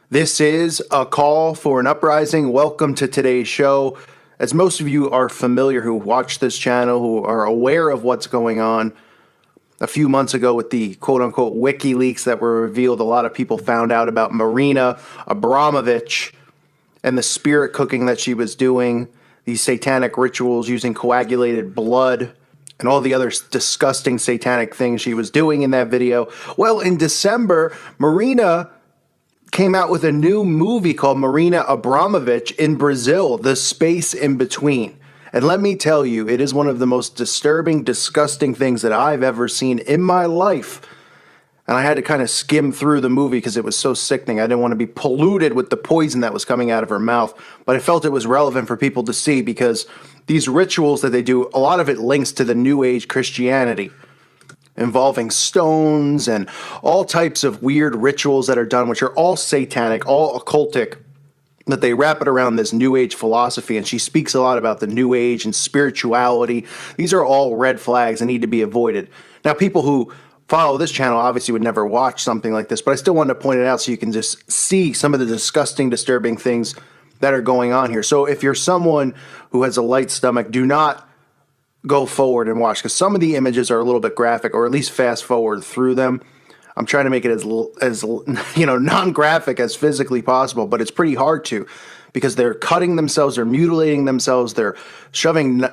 This is a call for an uprising. Welcome to today's show. As most of you are familiar who watch this channel, who are aware of what's going on, a few months ago with the quote-unquote WikiLeaks that were revealed, a lot of people found out about Marina Abramovich and the spirit cooking that she was doing, these satanic rituals using coagulated blood, and all the other disgusting satanic things she was doing in that video. Well, in December, Marina came out with a new movie called Marina Abramovich in Brazil, The Space in Between. And let me tell you, it is one of the most disturbing, disgusting things that I've ever seen in my life. And I had to kind of skim through the movie because it was so sickening. I didn't want to be polluted with the poison that was coming out of her mouth. But I felt it was relevant for people to see because these rituals that they do, a lot of it links to the New Age Christianity, involving stones and all types of weird rituals that are done, which are all satanic, all occultic, that they wrap it around this New Age philosophy. And she speaks a lot about the New Age and spirituality. These are all red flags that need to be avoided. Now, people who follow this channel obviously would never watch something like this, but I still wanted to point it out so you can just see some of the disgusting, disturbing things that are going on here. So if you're someone who has a light stomach, do not go forward and watch, because some of the images are a little bit graphic, or at least fast forward through them. I'm trying to make it as non-graphic as physically possible, but it's pretty hard to, because they're cutting themselves, they're mutilating themselves, they're shoving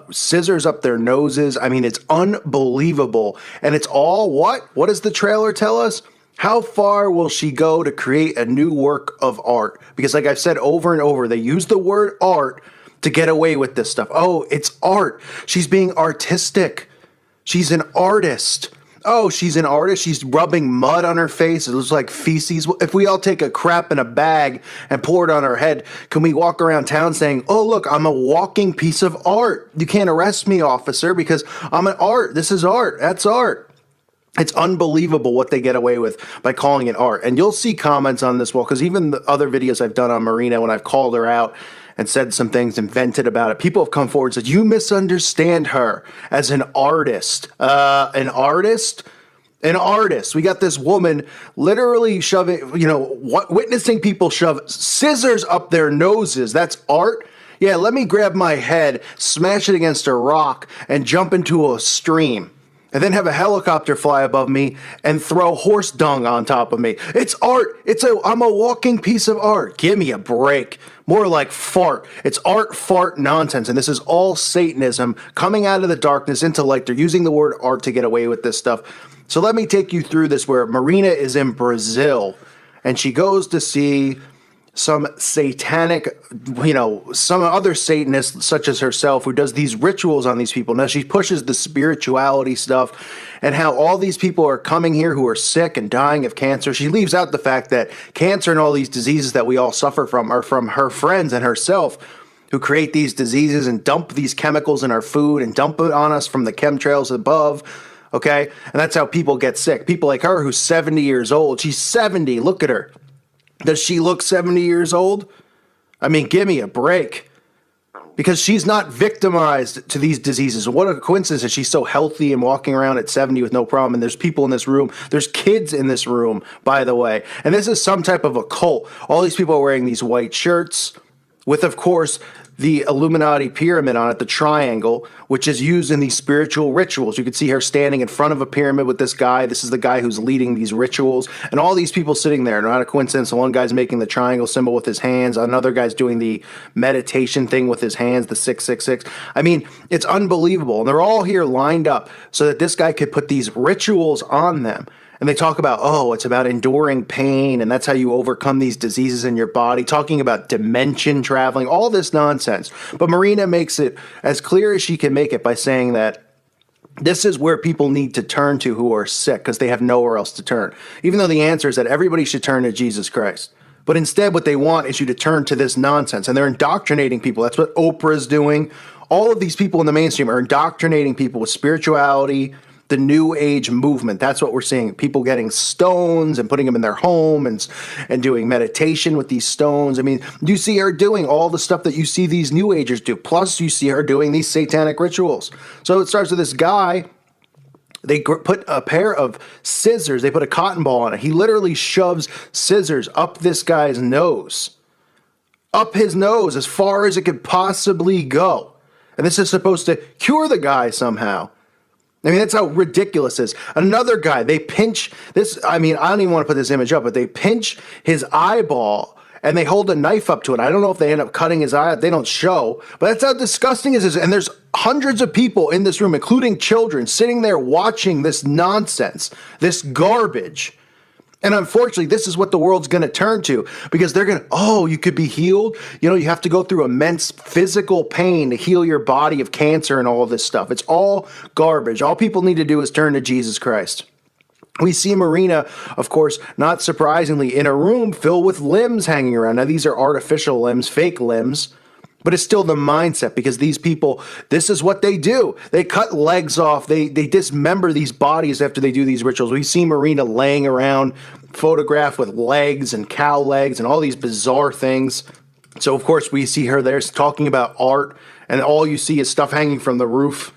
scissors up their noses. I mean, it's unbelievable. And it's all what? What does the trailer tell us? How far will she go to create a new work of art? Because like I've said over and over, they use the word art to get away with this stuff. Oh, it's art. She's being artistic. She's an artist. Oh, she's an artist. She's rubbing mud on her face. It looks like feces. If we all take a crap in a bag and pour it on our head, can we walk around town saying, oh, look, I'm a walking piece of art. You can't arrest me, officer, because I'm an art. This is art. That's art. It's unbelievable what they get away with by calling it art. And you'll see comments on this wall, because even the other videos I've done on Marina, when I've called her out and said some things, invented about it, people have come forward and said, you misunderstand her as an artist. An artist? An artist. We got this woman literally shoving, witnessing people shove scissors up their noses. That's art? Yeah, let me grab my head, smash it against a rock, and jump into a stream, and then have a helicopter fly above me and throw horse dung on top of me. It's art. I'm a walking piece of art. Give me a break. More like fart. It's art, fart nonsense. And this is all Satanism coming out of the darkness into light. They're using the word art to get away with this stuff. So let me take you through this, where Marina is in Brazil and she goes to see some satanic, some other Satanist such as herself who does these rituals on these people. Now she pushes the spirituality stuff and how all these people are coming here who are sick and dying of cancer. She leaves out the fact that cancer and all these diseases that we all suffer from are from her friends and herself, who create these diseases and dump these chemicals in our food and dump it on us from the chemtrails above. Okay. And that's how people get sick. People like her who's 70 years old. She's 70. Look at her. Does she look 70 years old? I mean, give me a break. Because she's not victimized to these diseases. What a coincidence that she's so healthy and walking around at 70 with no problem. And there's people in this room. There's kids in this room, by the way. And this is some type of a cult. All these people are wearing these white shirts with, of course, the Illuminati pyramid on it, the triangle, which is used in these spiritual rituals. You can see her standing in front of a pyramid with this guy. This is the guy who's leading these rituals. And all these people sitting there, not a coincidence. One guy's making the triangle symbol with his hands. Another guy's doing the meditation thing with his hands, the 666. I mean, it's unbelievable. And they're all here lined up so that this guy could put these rituals on them. And they talk about, oh, it's about enduring pain, and that's how you overcome these diseases in your body, talking about dimension traveling, all this nonsense. But Marina makes it as clear as she can make it by saying that this is where people need to turn to who are sick, because they have nowhere else to turn. Even though the answer is that everybody should turn to Jesus Christ. But instead, what they want is you to turn to this nonsense, and they're indoctrinating people. That's what Oprah's doing. All of these people in the mainstream are indoctrinating people with spirituality, the New Age movement. That's what we're seeing. People getting stones and putting them in their home and doing meditation with these stones. I mean, you see her doing all the stuff that you see these New Agers do. Plus, you see her doing these satanic rituals. So it starts with this guy They put a pair of scissors, they put a cotton ball on it. He literally shoves scissors up this guy's nose. Up his nose as far as it could possibly go. And this is supposed to cure the guy somehow. I mean, that's how ridiculous this is. Another guy, they pinch this. I mean, I don't even want to put this image up, but they pinch his eyeball and they hold a knife up to it. I don't know if they end up cutting his eye. They don't show, but that's how disgusting it is. And there's hundreds of people in this room, including children, sitting there watching this nonsense, this garbage. And unfortunately, this is what the world's going to turn to, because they're going to, oh, you could be healed. You know, you have to go through immense physical pain to heal your body of cancer and all of this stuff. It's all garbage. All people need to do is turn to Jesus Christ. We see Marina, of course, not surprisingly, in a room filled with limbs hanging around. Now, these are artificial limbs, fake limbs. But it's still the mindset, because these people, this is what they do. They cut legs off. They dismember these bodies after they do these rituals. We see Marina laying around, photographed with legs and cow legs and all these bizarre things. So, of course, we see her there talking about art, and all you see is stuff hanging from the roof.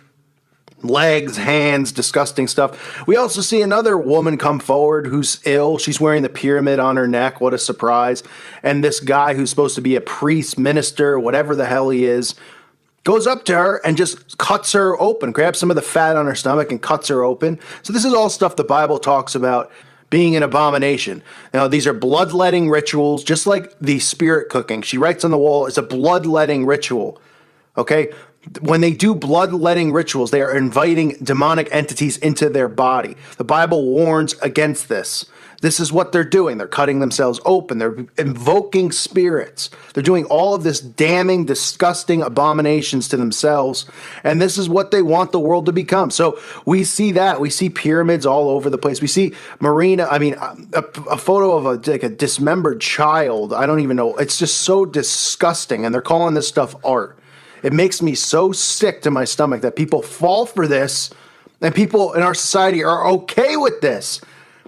Legs, hands, disgusting stuff. We also see another woman come forward who's ill. She's wearing the pyramid on her neck. What a surprise. And this guy who's supposed to be a priest, minister, whatever the hell he is, goes up to her and just cuts her open, grabs some of the fat on her stomach and cuts her open. So this is all stuff the Bible talks about being an abomination. Now, these are bloodletting rituals, just like the spirit cooking. She writes on the wall, it's a bloodletting ritual. Okay? When they do bloodletting rituals, they are inviting demonic entities into their body. The Bible warns against this. This is what they're doing. They're cutting themselves open. They're invoking spirits. They're doing all of this damning, disgusting abominations to themselves. And this is what they want the world to become. So we see that. We see pyramids all over the place. We see Marina, a photo of a dismembered child. I don't even know. It's just so disgusting. And they're calling this stuff art. It makes me so sick to my stomach that people fall for this, and people in our society are okay with this.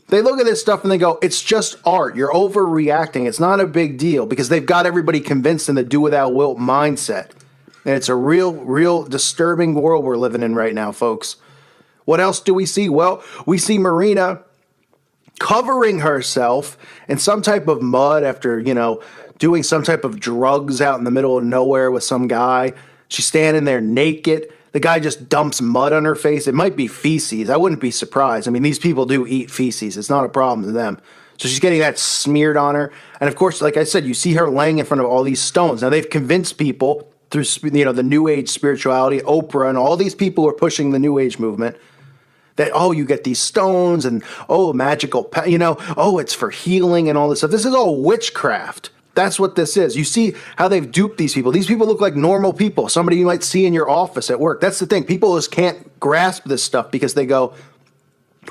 They look at this stuff and they go, it's just art. You're overreacting. It's not a big deal, because they've got everybody convinced in the do without wilt mindset. And it's a real disturbing world we're living in right now, folks. What else do we see? Well, we see Marina covering herself in some type of mud after, doing some type of drugs out in the middle of nowhere with some guy. She's standing there naked. The guy just dumps mud on her face. It might be feces. I wouldn't be surprised. I mean, these people do eat feces. It's not a problem to them. So she's getting that smeared on her. And of course, like I said, you see her laying in front of all these stones. Now, they've convinced people through, the New Age spirituality, Oprah, and all these people who are pushing the New Age movement, that, oh, you get these stones and, oh, magical, oh, it's for healing and all this stuff. This is all witchcraft. That's what this is. You see how they've duped these people. These people look like normal people, somebody you might see in your office at work. That's the thing. People just can't grasp this stuff because they go,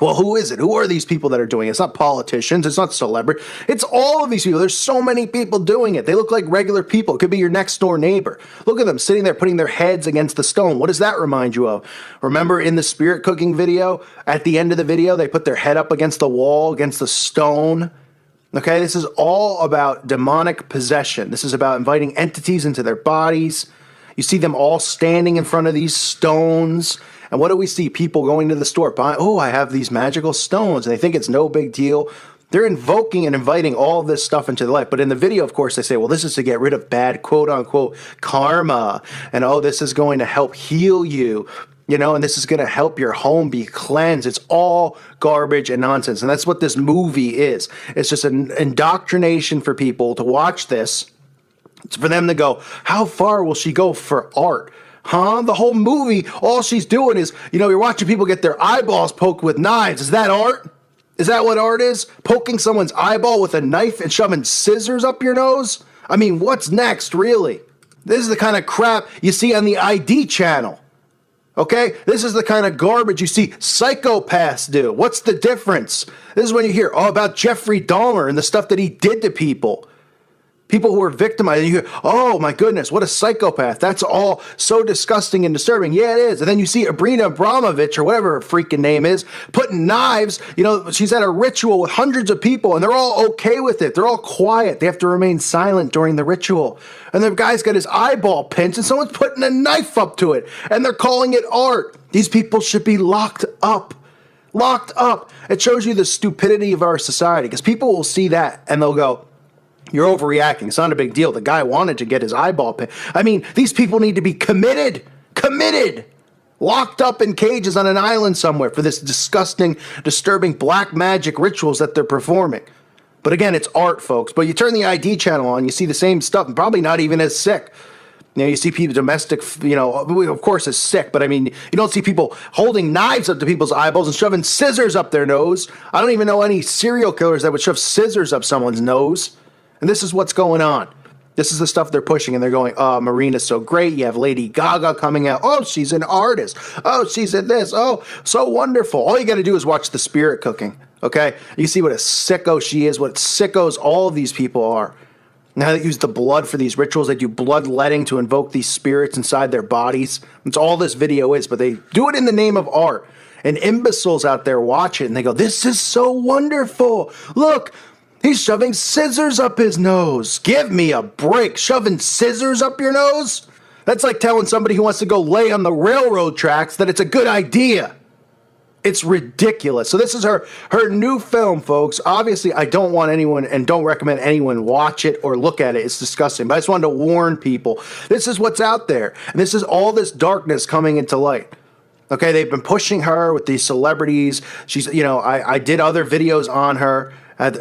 well, who is it? Who are these people that are doing it? It's not politicians. It's not celebrities. It's all of these people. There's so many people doing it. They look like regular people. It could be your next door neighbor. Look at them sitting there putting their heads against the stone. What does that remind you of? Remember in the spirit cooking video, at the end of the video, they put their head up against the wall, against the stone. Okay, this is all about demonic possession. This is about inviting entities into their bodies. You see them all standing in front of these stones. And what do we see? People going to the store, buying, oh, I have these magical stones. And they think it's no big deal. They're invoking and inviting all of this stuff into their life. But in the video, of course, they say, well, this is to get rid of bad, quote unquote, karma. And, oh, this is going to help heal you. And this is going to help your home be cleansed. It's all garbage and nonsense. And that's what this movie is. It's just an indoctrination for people to watch this. It's for them to go, how far will she go for art? Huh? The whole movie, all she's doing is, you're watching people get their eyeballs poked with knives. Is that art? Is that what art is? Poking someone's eyeball with a knife and shoving scissors up your nose? I mean, what's next, really? This is the kind of crap you see on the ID channel. Okay? This is the kind of garbage you see psychopaths do. What's the difference? This is when you hear about Jeffrey Dahmer and the stuff that he did to people. People who were victimized. And you hear, oh my goodness, what a psychopath. That's all so disgusting and disturbing. Yeah, it is. And then you see Marina Abramovich, or whatever her freaking name is, putting knives. She's at a ritual with hundreds of people, and they're all okay with it. They're all quiet. They have to remain silent during the ritual. And the guy's got his eyeball pinched, and someone's putting a knife up to it, and they're calling it art. These people should be locked up. Locked up. It shows you the stupidity of our society, because people will see that and they'll go, you're overreacting. It's not a big deal. The guy wanted to get his eyeball picked. I mean, these people need to be committed. Locked up in cages on an island somewhere for this disgusting, disturbing black magic rituals that they're performing. But again, it's art, folks. But you turn the ID channel on, you see the same stuff, and probably not even as sick. You see people domestic, of course it's sick, but I mean, you don't see people holding knives up to people's eyeballs and shoving scissors up their nose. I don't even know any serial killers that would shove scissors up someone's nose. And this is what's going on. This is the stuff they're pushing, and they're going, oh, Marina's so great. You have Lady Gaga coming out. Oh, she's an artist. Oh, she's at this. Oh, so wonderful. All you got to do is watch The Spirit cooking, okay? You see what a sicko she is, what sickos all of these people are. Now they use the blood for these rituals. They do bloodletting to invoke these spirits inside their bodies. That's all this video is, but they do it in the name of art. And imbeciles out there watch it, and they go, this is so wonderful. Look, he's shoving scissors up his nose. Give me a break. Shoving scissors up your nose? That's like telling somebody who wants to go lay on the railroad tracks that it's a good idea. It's ridiculous. So this is her new film, folks. Obviously, I don't want anyone and don't recommend anyone watch it or look at it. It's disgusting. But I just wanted to warn people. This is what's out there. And this is all this darkness coming into light. Okay, they've been pushing her with these celebrities. She's, I did other videos on her,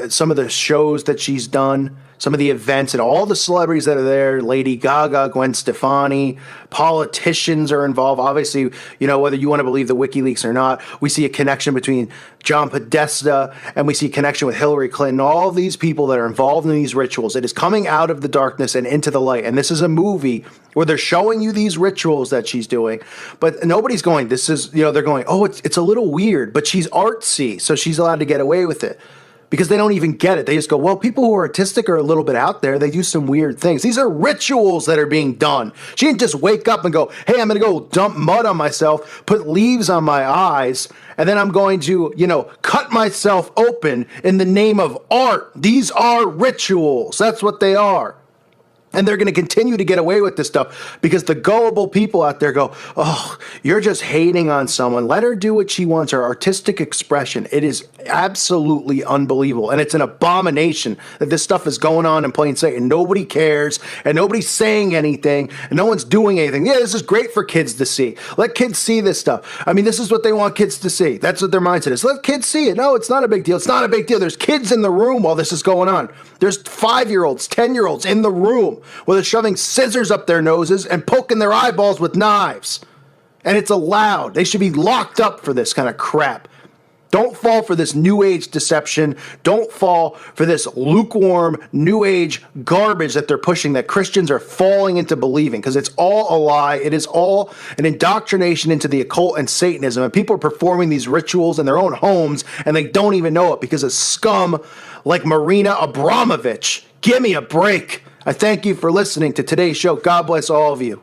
some of the shows that she's done, some of the events, and all the celebrities that are there. Lady Gaga, Gwen Stefani, politicians are involved. Obviously, whether you want to believe the WikiLeaks or not, we see a connection between John Podesta and we see a connection with Hillary Clinton. All of these people that are involved in these rituals. It is coming out of the darkness and into the light. And this is a movie where they're showing you these rituals that she's doing, but nobody's going, this is, they're going, oh, it's a little weird, but she's artsy, so she's allowed to get away with it. Because they don't even get it. They just go, well, people who are artistic are a little bit out there. They do some weird things. These are rituals that are being done. She didn't just wake up and go, hey, I'm going to go dump mud on myself, put leaves on my eyes, and then I'm going to, cut myself open in the name of art. These are rituals. That's what they are. And they're going to continue to get away with this stuff because the gullible people out there go, oh, you're just hating on someone. Let her do what she wants, her artistic expression. It is absolutely unbelievable. And it's an abomination that this stuff is going on in plain sight and nobody cares and nobody's saying anything and no one's doing anything. Yeah, this is great for kids to see. Let kids see this stuff. I mean, this is what they want kids to see. That's what their mindset is. Let kids see it. No, it's not a big deal. It's not a big deal. There's kids in the room while this is going on. There's 5-year-olds, 10-year-olds in the room where they're shoving scissors up their noses and poking their eyeballs with knives. And it's allowed. They should be locked up for this kind of crap. Don't fall for this new age deception. Don't fall for this lukewarm new age garbage that they're pushing that Christians are falling into believing, because it's all a lie. It is all an indoctrination into the occult and Satanism. And people are performing these rituals in their own homes and they don't even know it because of scum like Marina Abramovich. Give me a break. I thank you for listening to today's show. God bless all of you.